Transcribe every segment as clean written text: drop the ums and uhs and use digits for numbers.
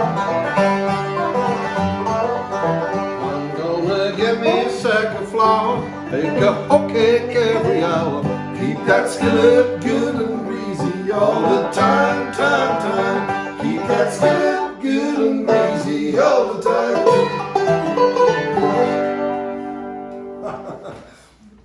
I'm gonna get me a sack of flour, make a hot cake every hour, keep that skillet good and greasy all the time, time. Keep that skillet good and greasy all the time.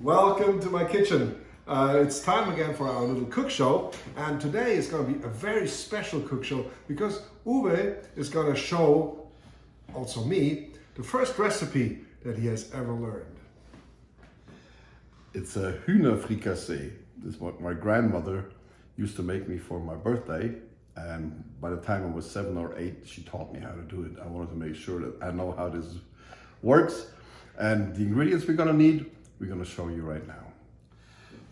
Welcome to my kitchen. It's time again for our little cook show, and today is going to be a very special cook show because Uwe is going to show, also me, the first recipe that he has ever learned. It's a Hühnerfricassee. This is what my grandmother used to make me for my birthday, and by the time I was 7 or 8 she taught me how to do it. I wanted to make sure that I know how this works, and the ingredients we're going to need, we're going to show you right now.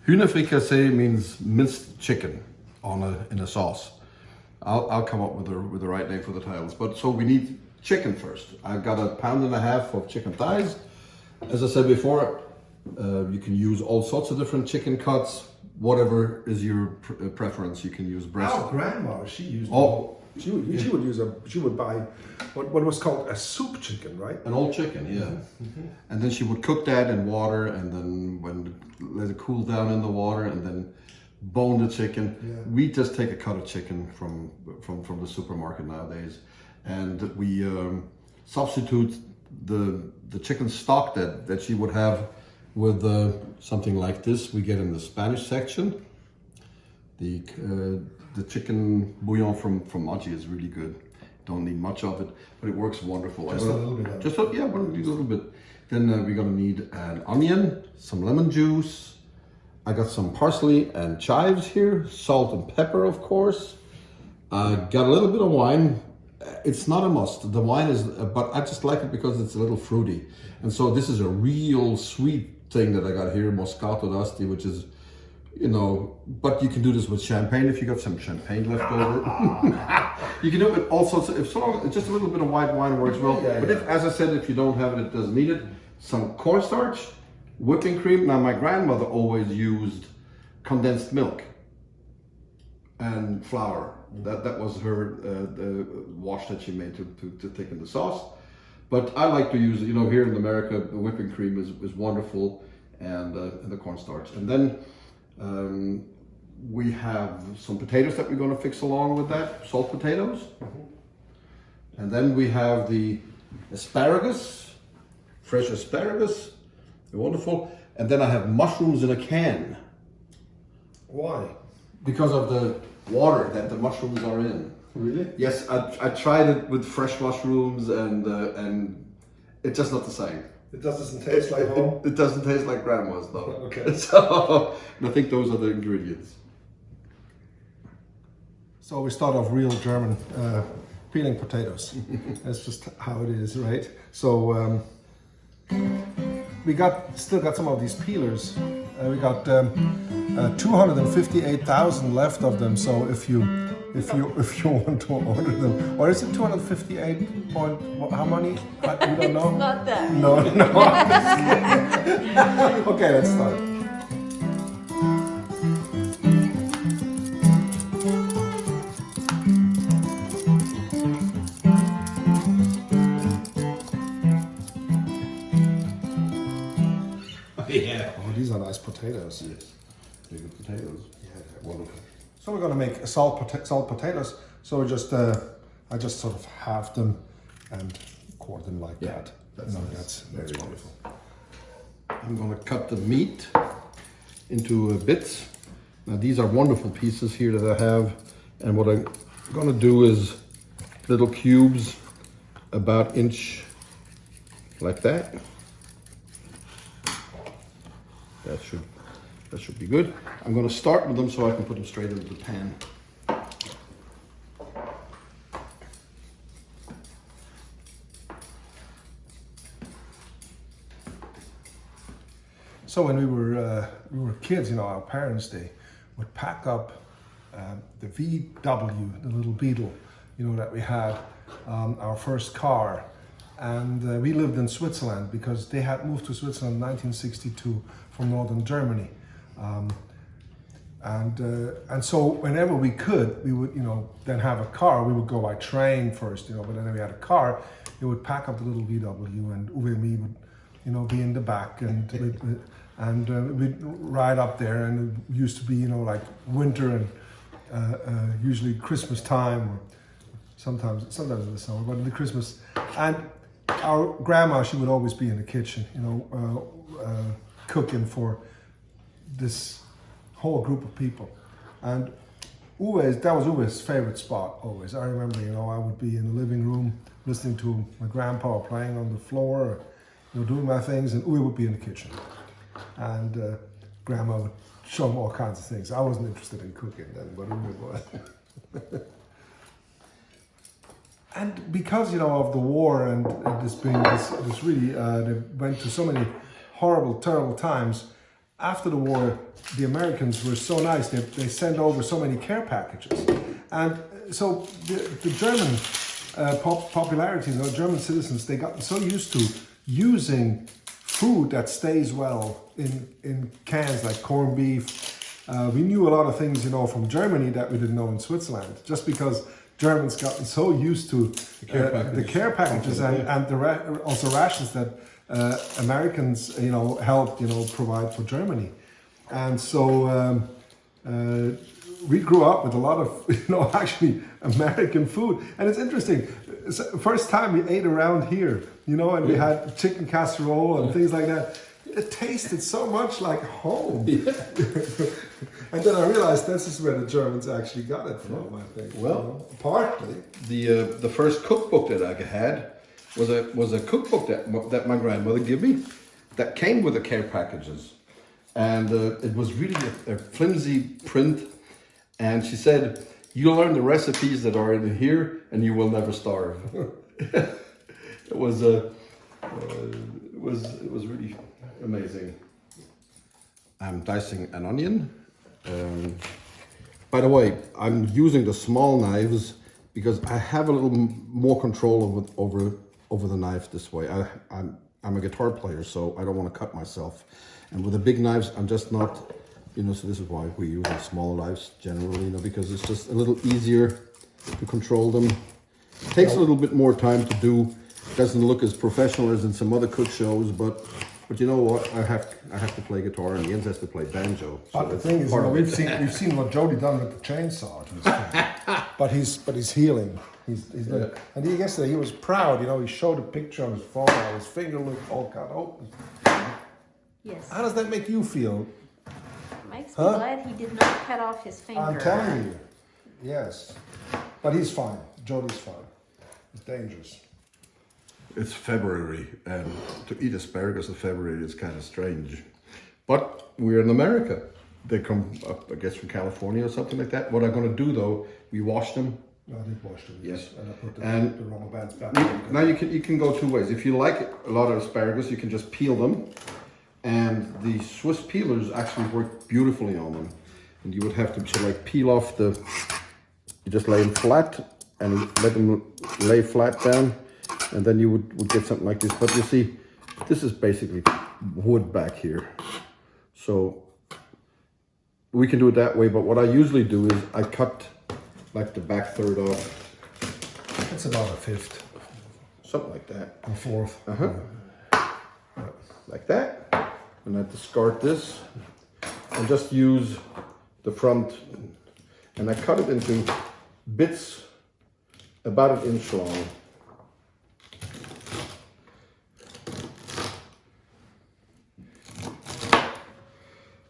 Hühnerfricassee means minced chicken in a sauce. I'll come up with the right name for the titles. But so we need chicken first. I've got 1.5 pounds of chicken thighs. As I said before, you can use all sorts of different chicken cuts. Whatever is your preference, you can use breast. Our grandma, she used. She would buy what was called a soup chicken, right? An old chicken, yeah. Mm-hmm. And then she would cook that in water, and then let it cool down in the water, and then bone the chicken. Yeah. We just take a cut of chicken from the supermarket nowadays, and we substitute the chicken stock that she would have with something like this we get in the Spanish section. The chicken bouillon from Maggi is really good. Don't need much of it, but it works wonderful. Just a little bit. We'll need a little bit. Then we're gonna need an onion, some lemon juice. I got some parsley and chives here, salt and pepper, of course. I got a little bit of wine. It's not a must. The wine is, but I just like it because it's a little fruity. And so this is a real sweet thing that I got here, Moscato d'Asti, which is, but you can do this with champagne if you got some champagne left over. You can do it with all sorts of, just a little bit of white wine works well. Yeah, but as I said, if you don't have it, it doesn't need it. Some cornstarch, whipping cream. Now my grandmother always used condensed milk and flour. That was her the wash that she made to thicken the sauce. But I like to use, here in America, the whipping cream is wonderful, and the cornstarch. And then we have some potatoes that we're going to fix along with that, salt potatoes. Mm-hmm. And then we have the asparagus, fresh asparagus, they're wonderful. And then I have mushrooms in a can. Why? Because of the water that the mushrooms are in. Really? Yes, I tried it with fresh mushrooms, and it's just not the same. It doesn't taste like home? It doesn't taste like grandma's, though. Okay. So I think those are the ingredients. So we start off real German, peeling potatoes. That's just how it is, right? So we still got some of these peelers. We got 258,000 left of them. So if you want to order them, or is it 258 point? How many? We don't know. It's not that. No. Okay, let's start. Yeah. Oh, these are nice potatoes. Yes. They're good potatoes. Yeah, they're Wonderful. So we're going to make salt potatoes. So I just sort of halve them and quarter them like that. That's nice. That's Very wonderful. I'm going to cut the meat into bits. Now these are wonderful pieces here that I have, and what I'm going to do is little cubes about inch like that. That should be good. I'm going to start with them so I can put them straight into the pan. So when we were kids, our parents, they would pack up the VW, the little Beetle, that we had, our first car. And we lived in Switzerland because they had moved to Switzerland in 1962 from northern Germany. And so whenever we could, we would, then have a car. We would go by train first, but then we had a car. It would pack up the little VW, and Uwe and me would, be in the back, and we'd ride up there. And it used to be, like winter and usually Christmas time, or sometimes in the summer, but in the Christmas. And our grandma, she would always be in the kitchen, cooking for this whole group of people. And that was Uwe's favorite spot always. I remember, I would be in the living room listening to my grandpa playing on the floor, doing my things, and Uwe would be in the kitchen. And grandma would show him all kinds of things. I wasn't interested in cooking then, but Uwe was. And because, of the war and this being this really, they went through so many horrible, terrible times. After the war, the Americans were so nice, they sent over so many care packages. And so the German popularity, German citizens, they got so used to using food that stays well in cans, like corned beef. We knew a lot of things, from Germany that we didn't know in Switzerland, just because Germans gotten so used to the care packages and also rations that Americans, helped, provide for Germany. And so we grew up with a lot of, actually American food. And it's interesting, first time we ate around here, and we had chicken casserole and things like that. It tasted so much like home. Yeah. And then I realized this is where the Germans actually got it from, I think. Well, partly. The first cookbook that I had was a cookbook that my grandmother gave me that came with the care packages. And it was really a flimsy print. And she said, "You'll learn the recipes that are in here and you will never starve." It was really amazing. I'm dicing an onion. By the way, I'm using the small knives because I have a little more control over the knife this way. I'm a guitar player, so I don't want to cut myself. And with the big knives, I'm just not, so this is why we use small knives generally, because it's just a little easier to control them. It takes a little bit more time to do. It doesn't look as professional as in some other cook shows, but you know what? I have to play guitar, and Jens has to play banjo. But the thing is, we've seen what Jody done with the chainsaw. But he's healing. He's doing, and yesterday he was proud. He showed a picture on his phone. How his finger looked all cut open. Yes. How does that make you feel? Makes me glad he did not cut off his finger. I'm telling you. Yes. But he's fine. Jody's fine. It's dangerous. It's February, and to eat asparagus in February is kind of strange. But we're in America. They come up, I guess, from California or something like that. What I'm going to do, though, we wash them. I did wash them. Yes. And I put the rubber bands back. Now you can go two ways. If you like a lot of asparagus, you can just peel them. And the Swiss peelers actually work beautifully on them. And you would have to peel off you just lay them flat and let them lay flat down. And then you would get something like this. But you see, this is basically wood back here. So we can do it that way. But what I usually do is I cut like the back third off. It's about a fifth. Something like that. A fourth. Like that. And I discard this and just use the front. And I cut it into bits about 1 inch long.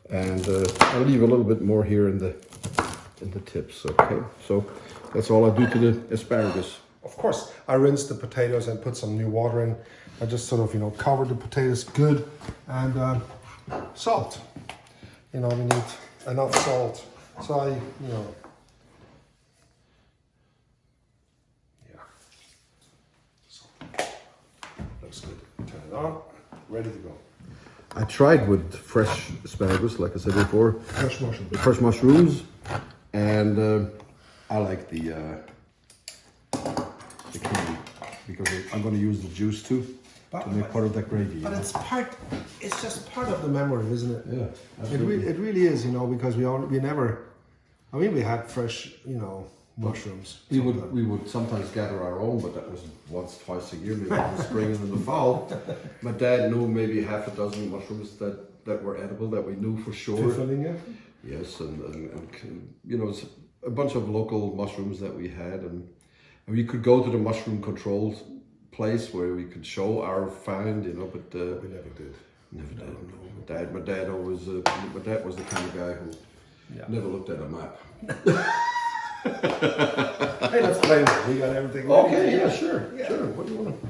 And I'll leave a little bit more here in the tips. Okay, so that's all I do to the asparagus. Of course, I rinse the potatoes and put some new water in. I just sort of, cover the potatoes good, and salt. We need enough salt. So yeah. So, looks good. Turn it on. Ready to go. I tried with fresh asparagus, like I said before. Fresh mushrooms, and I like the kiwi because I'm going to use the juice too. But, to make part of that gravy. but it's just part of the memory, isn't it? Yeah, absolutely. It really is, you know, because we never, I mean, we had fresh, you know, mushrooms. We would sometimes gather our own, but that was once, twice a year, maybe in the spring and in the fall. My dad knew maybe half a dozen mushrooms that were edible, that we knew for sure. Tiefling, yeah? Yes, and you know, it's a bunch of local mushrooms that we had, and we could go to the mushroom control place where we could show our find, you know, but We never did. never did. No. My dad always, my dad was the kind of guy who never looked at a map. Hey, let's play it. We got everything ready. Okay, yeah, sure, sure. What do you want to?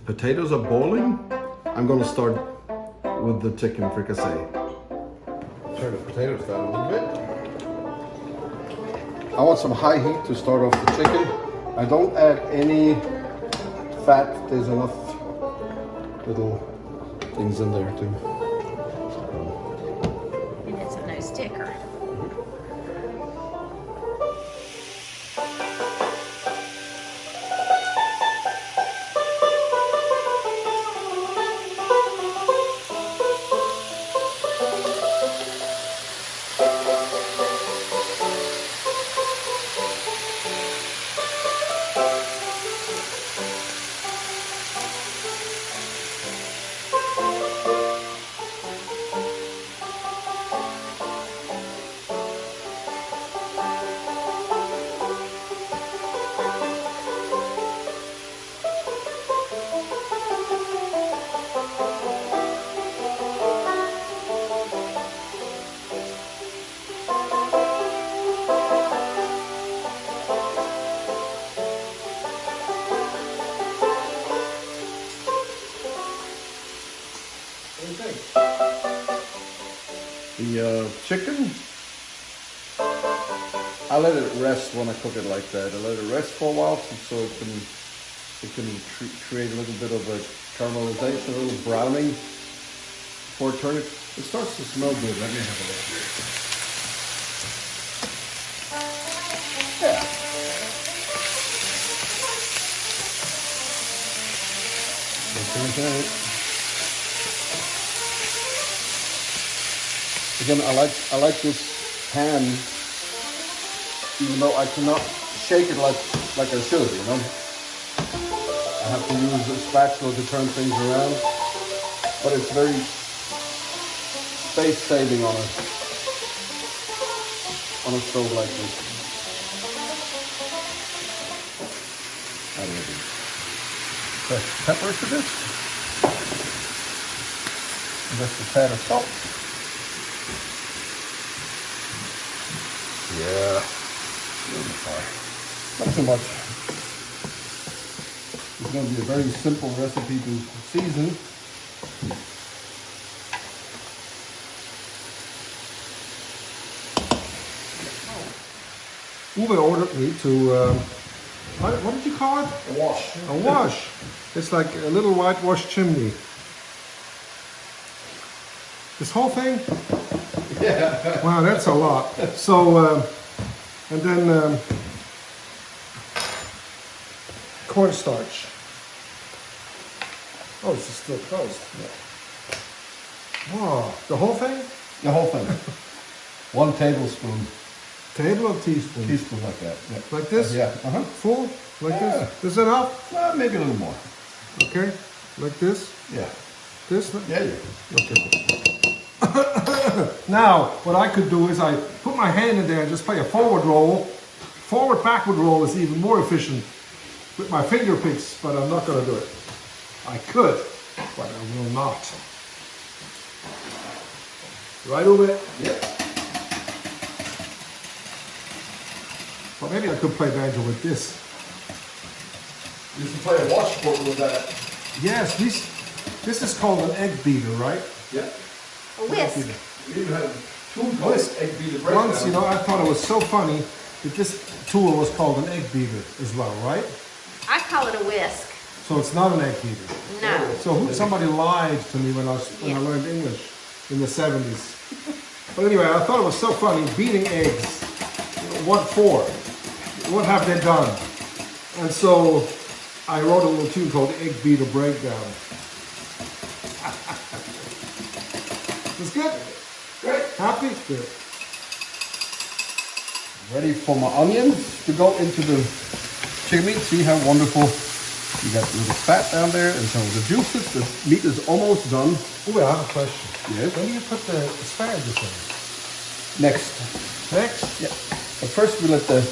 Potatoes are boiling. I'm going to start with the chicken fricassee. Turn the potatoes down a little bit. I want some high heat to start off the chicken. I don't add any fat. There's enough little things in there too. And it's a nice ticker. the chicken, I let it rest when I cook it like that. I let it rest for a while so it can create a little bit of a caramelization, a little browning before I turn it. It starts to smell good. Let me have a look here. Yeah. Okay. Again, I like this pan, even though I cannot shake it like I should, you know. I have to use a spatula to turn things around, but it's very space saving on a stove like this. Add a little fresh pepper to this, and just a tad of salt. Yeah, not too much. It's going to be a very simple recipe to season. Uwe ordered me to, what did you call it? A wash. A wash. It's like a little whitewash chimney. This whole thing? Yeah. Wow, that's a lot. So, and then cornstarch. Oh, this is still closed. Wow, the whole thing? The whole thing. 1 tablespoon. Table or teaspoon? Teaspoon like that. Yeah. Like this? Yeah. Full? Like Yeah. this? Is it enough? Maybe a little more. Okay. Like this? Yeah. This? Yeah. Okay. Now, what I could do is I put my hand in there and just play a forward roll. Forward backward roll is even more efficient with my finger picks, but I'm not going to do it. I could, but I will not. Right over it? Yep. Well, maybe I could play banjo with this. You can play a washboard with that. Yes, this is called an egg beater, right? Yeah. A whisk. You even have a tool called egg beater breakdown. Once, you know, I thought it was so funny that this tool was called an egg beater as well, right? I call it a whisk. So it's not an egg beater. No. So somebody lied to me when I learned English in the 70s. But anyway, I thought it was so funny, beating eggs. What for? What have they done? And so I wrote a little tune called Egg Beater Breakdown. It's good? Great. Happy? Good. Ready for my onions to go into the chicken meat. See how wonderful. You got a little fat down there and some of the juices. The meat is almost done. Oh, I have a question. Yes. When do you put the asparagus in? Next. Next? Yeah. But first we let the...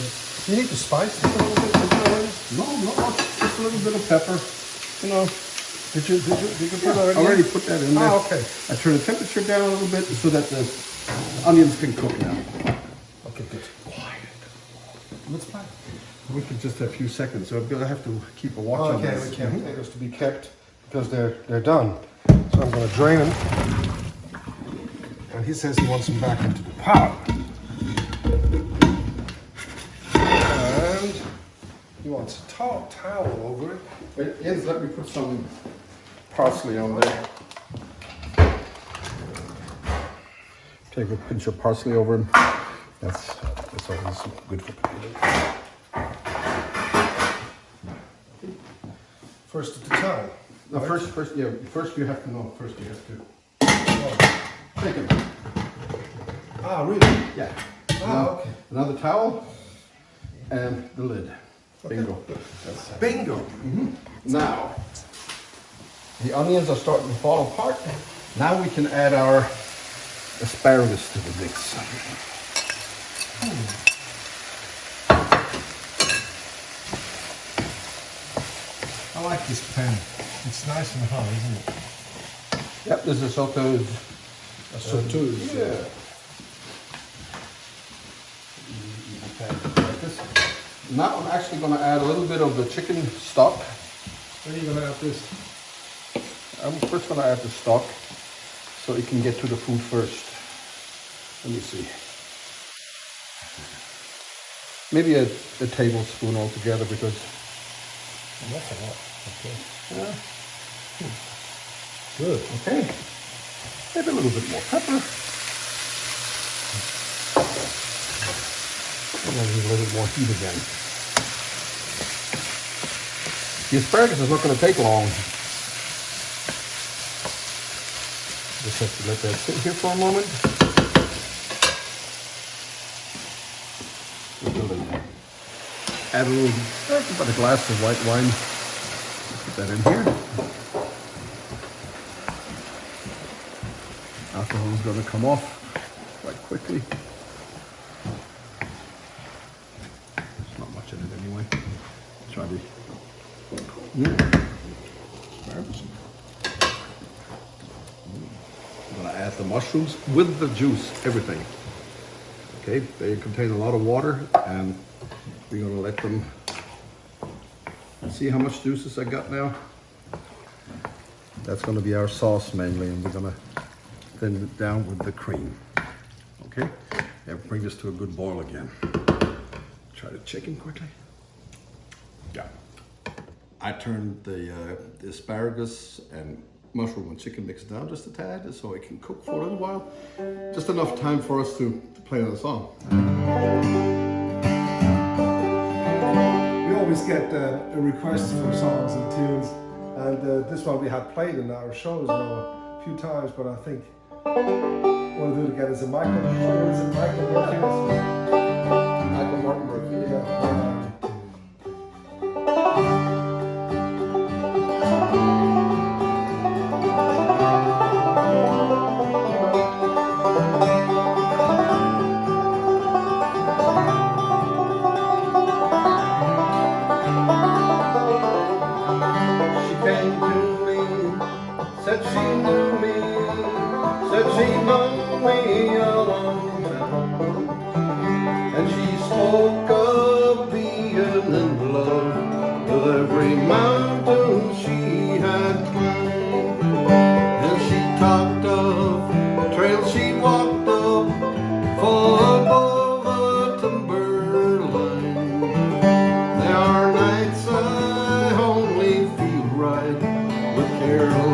You need to spice it a little bit, isn't that right? No, not much. Just a little bit of pepper. You know. Did you put that in? I already put that in there. Oh, okay. I turn the temperature down a little bit so that the onions can cook now. Okay, good. Quiet. Let's play. We could just have a few seconds, so I'm gonna have to keep a watch on Okay, this. we can't potatoes to be kept because they're done. So I'm going to drain them. And he says he wants them back into the pot. And he wants a towel over it. Wait, Jens, let me put some parsley on there. Take a pinch of parsley over him. That's always good for potatoes. First at the towel. No, right? first you have to take it. Ah, really? Yeah. Ah, okay. Another towel and the lid. Bingo. That's it. Bingo. Now, the onions are starting to fall apart. Now we can add our asparagus to the mix. I like this pen. It's nice and hot, isn't it? Yep, this is sauteed. Sauteuse. Yeah. Like this. Now I'm actually going to add a little bit of the chicken stock. When are you going to add this? I'm first going to add the stock so it can get to the food first. Let me see. Maybe a tablespoon altogether because That's a lot. Okay. good. Okay. Maybe a little bit more pepper. And then a little bit more heat again. The asparagus is not going to take long. Just have to let that sit here for a moment. Add a little, about a glass of white wine. Put that in here. Alcohol is going to come off quite quickly. There's not much in it anyway. Try to. I'm going to add the mushrooms with the juice, everything. Okay, they contain a lot of water, and we're going to let them see how much juices I got now. That's going to be our sauce mainly, and we're going to thin it down with the cream. Okay, and bring this to a good boil again. Try the chicken quickly. Yeah. I turned the asparagus and mushroom and chicken mix down just a tad so it can cook for a little while. Just enough time for us to play another song. We always get a request for songs and tunes, and this one we had played in our shows a few times, but I think what we'll do it again. Is it Michael? Is it Michael Murphy? Michael Martin Murphy. Yeah. And she spoke of being in love with every mountain she had climbed. And she talked of trails she walked up far above the timberline. There are nights I only feel right with Carolina.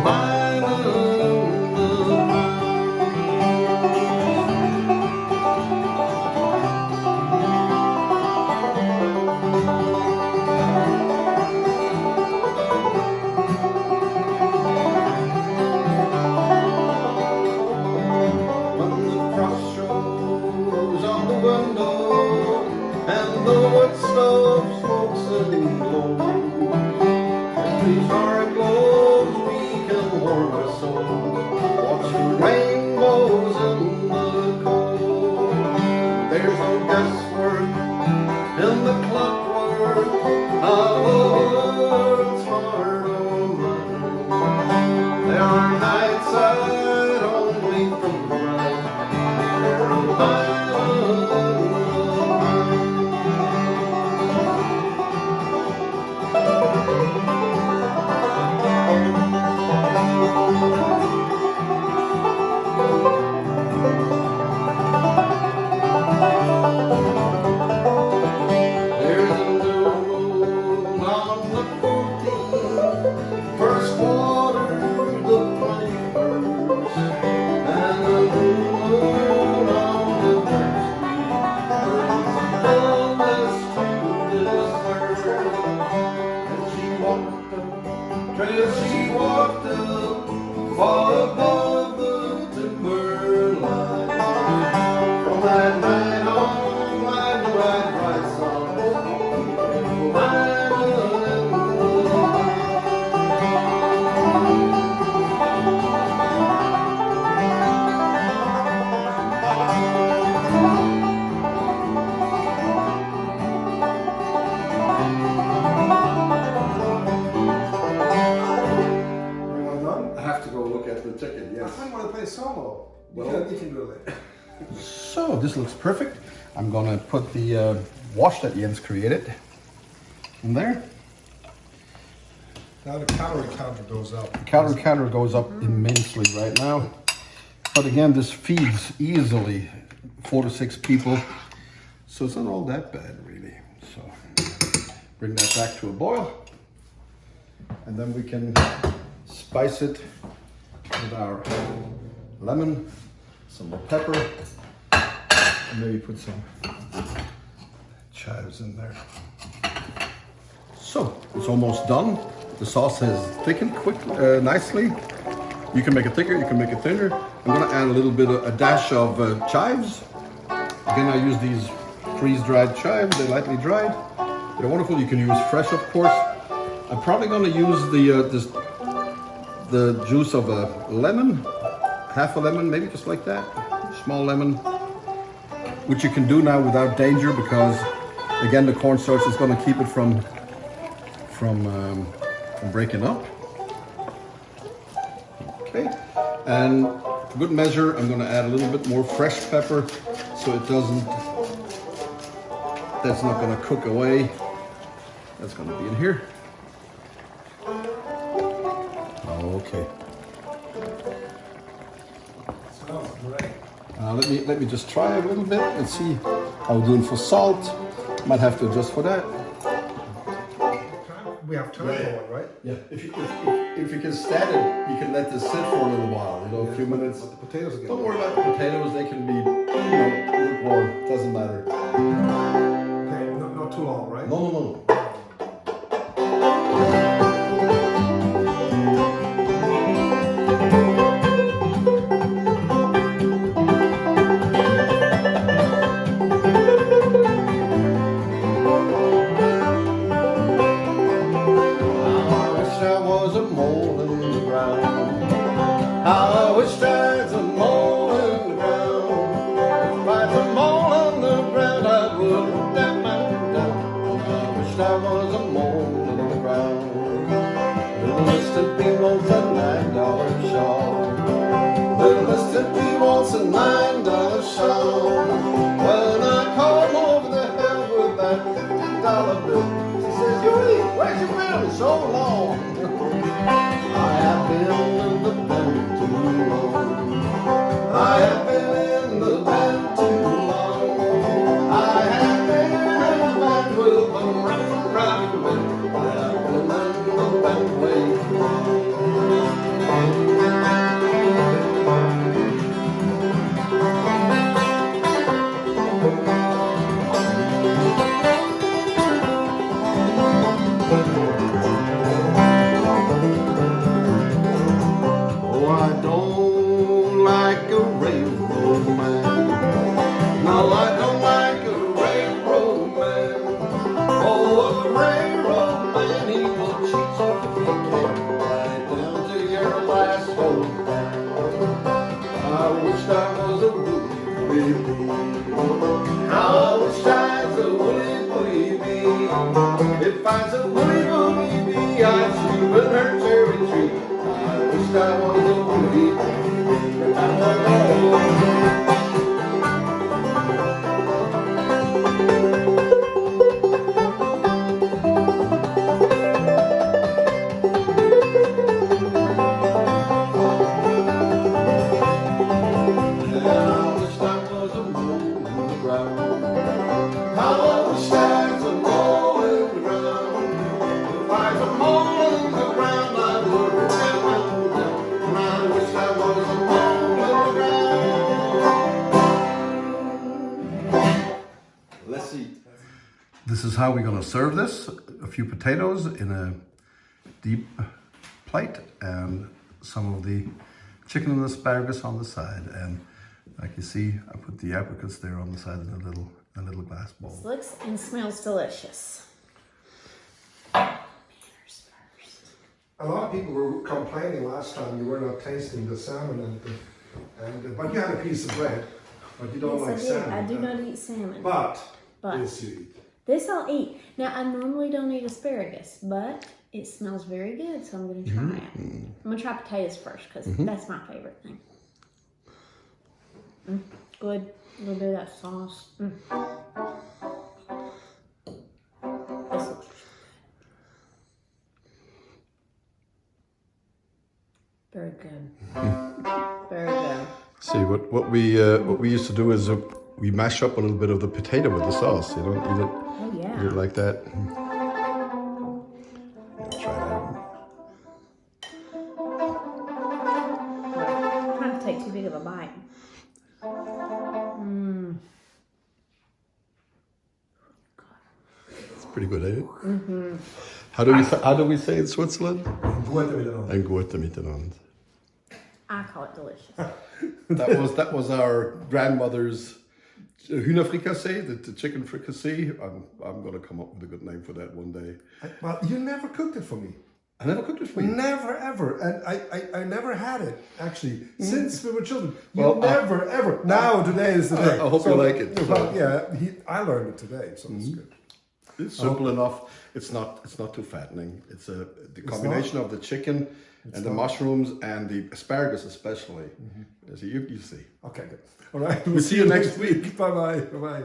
So this looks perfect. I'm gonna put the wash that Jens created in there. Now the calorie counter goes up. The calorie counter goes up immensely right now. But again, this feeds easily 4 to 6 people. So it's not all that bad, really. So bring that back to a boil. And then we can spice it with our lemon, some more pepper, and maybe put some chives in there. So it's almost done. The sauce has thickened nicely. You can make it thicker, you can make it thinner. I'm gonna add a dash of chives. Again, I use these freeze-dried chives. They're lightly dried. They're wonderful. You can use fresh, of course. I'm probably gonna use the juice of a lemon, half a lemon, maybe just like that, small lemon, which you can do now without danger because, again, the cornstarch is gonna keep it from breaking up. Okay, and for good measure, I'm going to add a little bit more fresh pepper so that's not going to cook away. That's going to be in here. Okay. Smells great. Let me just try a little bit and see how we're doing for salt. Might have to adjust for that. We have time for one, right? Yeah, if you can stand it, you can let this sit for a little while, a few minutes. But the potatoes again. Don't worry about the potatoes, they can be, lukewarm, doesn't matter. Okay, not too long, right? No. This is how we're going to serve this. A few potatoes in a deep plate and some of the chicken and asparagus on the side. And like you see, I put the apricots there on the side in a little glass bowl. This looks and smells delicious. A lot of people were complaining last time you were not tasting the salmon, but you had a piece of bread, but you don't like salmon. I do not eat salmon. But This you eat. This I'll eat. Now, I normally don't eat asparagus, but it smells very good, so I'm going to try it. I'm going to try potatoes first, because that's my favorite thing. Good. A little bit of that sauce. This looks very good. Very good. See what we used to do is we mash up a little bit of the potato with the sauce. You don't eat it. Oh Eat yeah. it like that. Try that. I'm trying to take too big of a bite. It's pretty good, eh? Mm-hmm. How do we say in Switzerland? Ein guter Miteinander. I call it delicious. That was our grandmother's Hühnerfricassee, the chicken fricassee. I'm gonna come up with a good name for that one day. Well, you never cooked it for me. I never cooked it for you. Never ever, and I never had it actually since we were children. You Well, never ever. Now today is the day. I hope you like it. Well, yeah, I learned it today, so it's good. It's simple enough. It's not too fattening. It's the combination of the chicken and the mushrooms and the asparagus especially. So you see. Okay, good. All right. We'll see you next week. Bye bye. Bye bye.